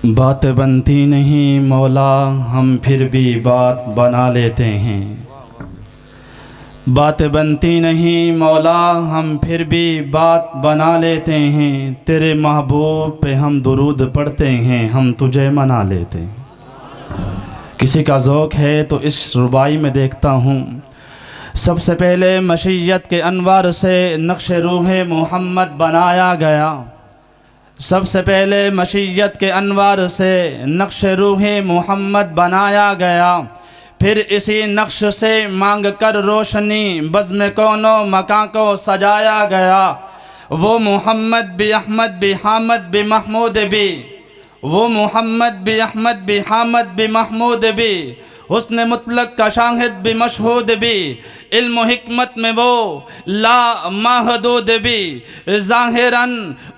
بات بنتی نہیں مولا ہم پھر بھی بات بنا لیتے ہیں، بات بنتی نہیں مولا ہم پھر بھی بات بنا لیتے ہیں، تیرے محبوب پہ ہم درود پڑھتے ہیں، ہم تجھے منا لیتے ہیں۔ کسی کا ذوق ہے تو اس ربائی میں دیکھتا ہوں، سب سے پہلے مشیت کے انوار سے نقش روح محمد بنایا گیا، سب سے پہلے مشیت کے انوار سے نقش روح محمد بنایا گیا، پھر اسی نقش سے مانگ کر روشنی بزم کون و مکان کو سجایا گیا۔ وہ محمد بھی احمد بھی حامد بھی محمود بھی، وہ محمد بھی احمد بھی حامد بھی محمود بھی، حسن مطلق کا شاہد بھی مشہود بھی، علم و حکمت میں وہ لا محدود بھی، ظاہراً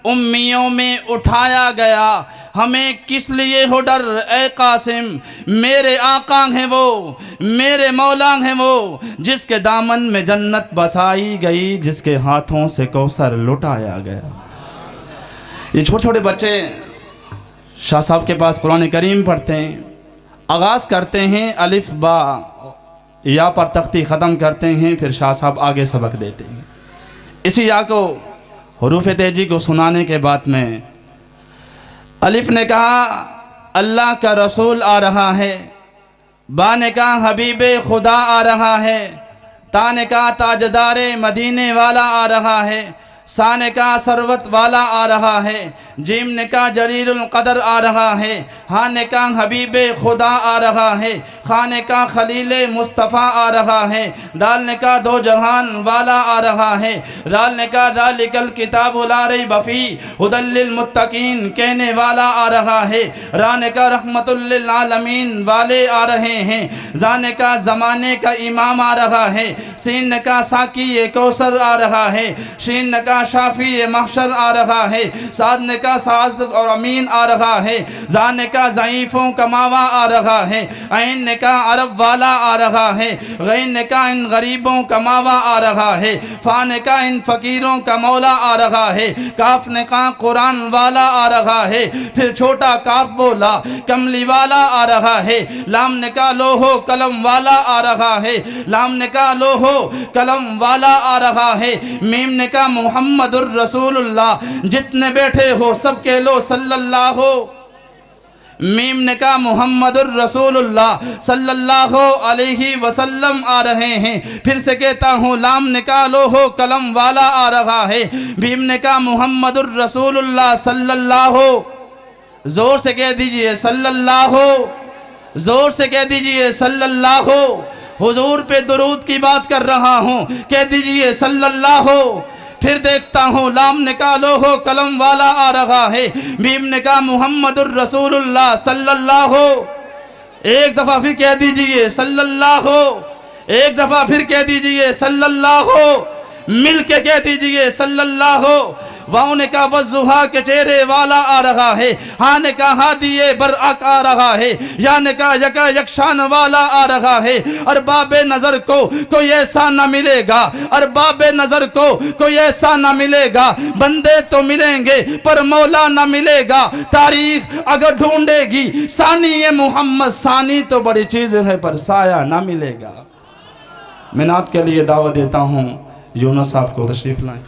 امیوں میں اٹھایا گیا، ہمیں کس لیے ہو ڈر اے قاسم، میرے آقا ہیں وہ میرے مولا ہیں وہ، جس کے دامن میں جنت بسائی گئی، جس کے ہاتھوں سے کوثر لٹایا گیا۔ یہ چھوٹے چھوٹے بچے شاہ صاحب کے پاس قرآن کریم پڑھتے ہیں، آغاز کرتے ہیں الف با یا پر تختی ختم کرتے ہیں، پھر شاہ صاحب آگے سبق دیتے ہیں۔ اسی یا کو حروف تہجی کو سنانے کے بعد میں الف نے کہا اللہ کا رسول آ رہا ہے، با نے کہا حبیب خدا آ رہا ہے، تا نے کہا تاجدار مدینے والا آ رہا ہے، سا نے کہا ثروت والا آ رہا ہے، جیم نے کہا جلیل القدر آ رہا ہے، ہاں نے کہا حبیب خدا آ رہا ہے، خاں نے کہا خلیل مصطفیٰ آ رہا ہے، دال نے کہا دو جہان والا آ رہا ہے، دال نے کہا ذالک الکتاب لا ریب فیہ ھدی للمتقین کہنے والا آ رہا ہے، را نے کہا رحمت للعالمین والے آ رہے ہیں، زا نے کہا زمانے کا امام آ رہا ہے، سین نے کہا ساقی کوثر آ رہا ہے، شین نے کہا شافی محشر آ رہا ہے، سعد نے کہا سعد اور امین آ رہا ہے، زا نے کہا ضعیفوں کا ماوا آ رہا ہے، عین نے کہا عرب والا آ رہا ہے، غین نے کہا ان غریبوں کا ماوا آ رہا ہے، فا نے کہا ان فقیروں کا مولا آ رہا ہے، کاف نے کہا قرآن والا آ رہا ہے، پھر چھوٹا کاف بولا کملی والا آ رہا ہے، لام نے کہا لوہو قلم والا آ رہا ہے، لام نے کہا لوہو قلم والا آ رہا ہے، میم نے کہا محمد الرسول اللہ جتنے بیٹھے ہو سب کے لو صلی اللہ ہو، میم نے کہا محمد الرسول اللہ صلی اللہ علیہ وسلم آ رہے ہیں، پھر سے کہتا ہوں لام نے کہا لوہو قلم والا آ رہا ہے، بھیم نے کہا محمد الرسول اللہ صلی اللہ زور سے کہہ دیجئے صلی اللہ زور سے کہہ دیجئے صلی اللہ حضور پہ درود کی بات کر رہا ہوں، کہہ دیجئے صلی اللہ پھر دیکھتا ہوں لام نے کہا لوہو قلم والا آ رہا ہے، میم نے کہا محمد الرسول اللہ صلی اللہ ایک دفعہ پھر کہہ دیجئے صلی اللہ ایک دفعہ پھر کہہ دیجئے صلی اللہ مل کے کہہ دیجئے صلی اللہ واؤں نے کہا وضحا کے چہرے والا آ رہا ہے، ہاں نے کہا ہادی برعق آ رہا ہے، یا نے کہا یکا یکشان والا آ رہا ہے، ارباب نظر کو کوئی ایسا نہ ملے گا، ارباب نظر کو کوئی ایسا نہ ملے گا، بندے تو ملیں گے پر مولا نہ ملے گا، تاریخ اگر ڈھونڈے گی ثانی محمد ثانی تو بڑی چیز ہے پر سایہ نہ ملے گا۔ میں نعت کے لیے دعوت دیتا ہوں یونس صاحب کو تشریف لائیں۔